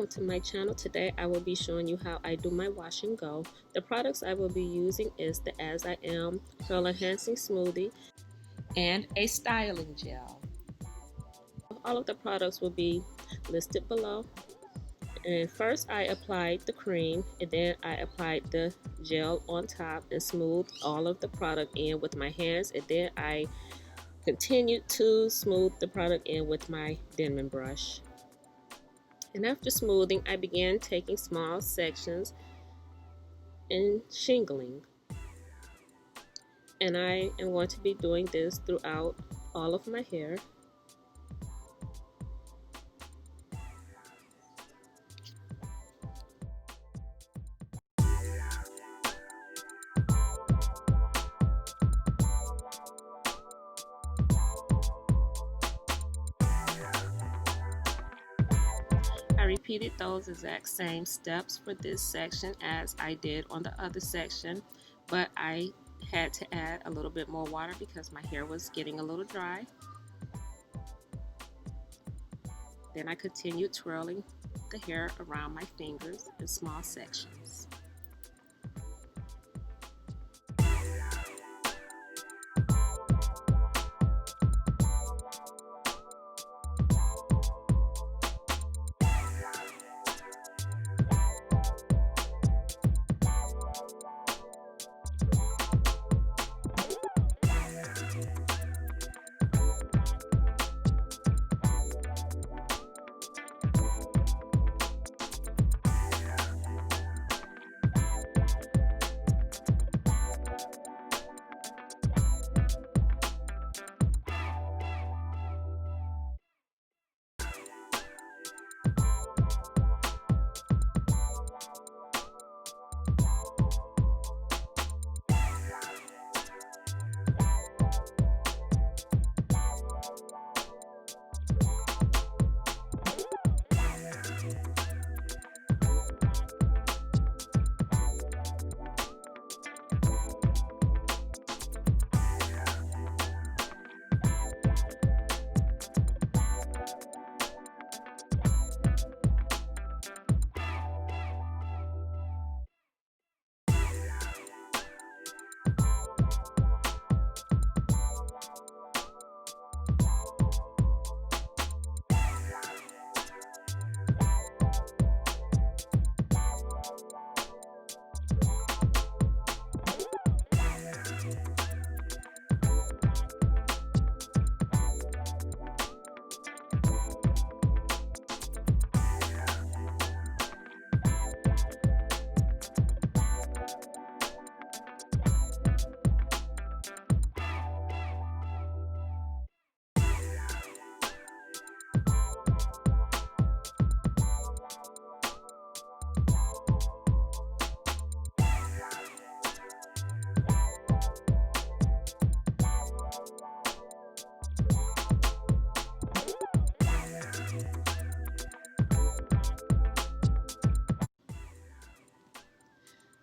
welcome to my channel. Today I will be showing you how I do my wash and go. The products I will be using is the As I Am Curl Enhancing Smoothie and a styling gel. All of the products will be listed below. And first I applied the cream, and then I applied the gel on top and smoothed all of the product in with my hands, and then I continued to smooth the product in with my Denman brush. And after smoothing, I began taking small sections and shingling. And I am going to be doing this throughout all of my hair. I repeated those exact same steps for this section as I did on the other section, but I had to add a little bit more water because my hair was getting a little dry. Then I continued twirling the hair around my fingers in small sections.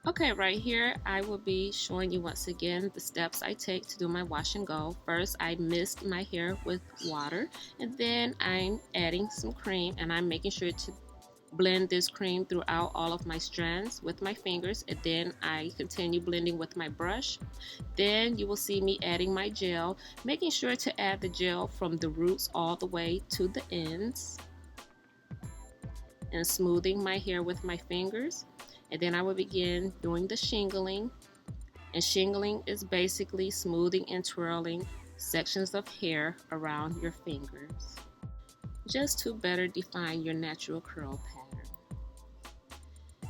Okay, right here I will be showing you once again the steps I take to do my wash and go. First, I mist my hair with water, and then I'm adding some cream, and I'm making sure to blend this cream throughout all of my strands with my fingers, and then I continue blending with my brush. Then you will see me adding my gel, making sure to add the gel from the roots all the way to the ends, and smoothing my hair with my fingers. And then I will begin doing the shingling. And shingling is basically smoothing and twirling sections of hair around your fingers, just to better define your natural curl pattern.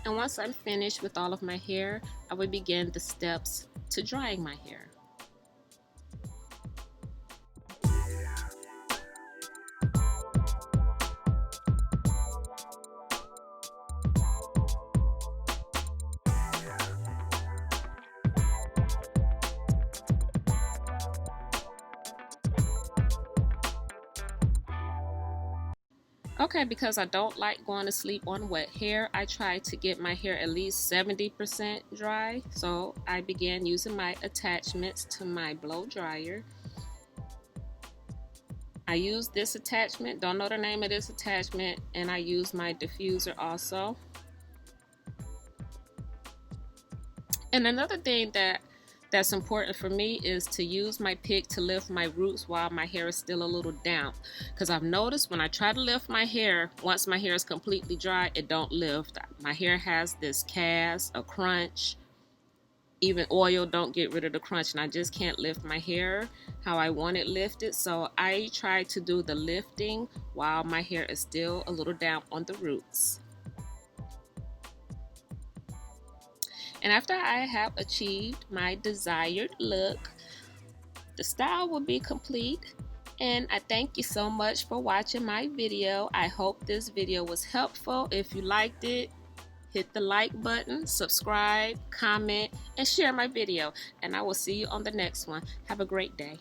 And once I'm finished with all of my hair, I will begin the steps to drying my hair. Okay, because I don't like going to sleep on wet hair, I try to get my hair at least 70% dry. So I began using my attachments to my blow dryer. I use this attachment, don't know the name of this attachment, and I use my diffuser also. And another thing that's important for me is to use my pick to lift my roots while my hair is still a little damp, because I've noticed when I try to lift my hair, once my hair is completely dry, it don't lift. My hair has this cast, a crunch. Even oil don't get rid of the crunch, and I just can't lift my hair how I want it lifted. So I try to do the lifting while my hair is still a little damp on the roots. And after I have achieved my desired look, the style will be complete. And I thank you so much for watching my video. I hope this video was helpful. If you liked it, hit the like button, subscribe, comment, and share my video. And I will see you on the next one. Have a great day.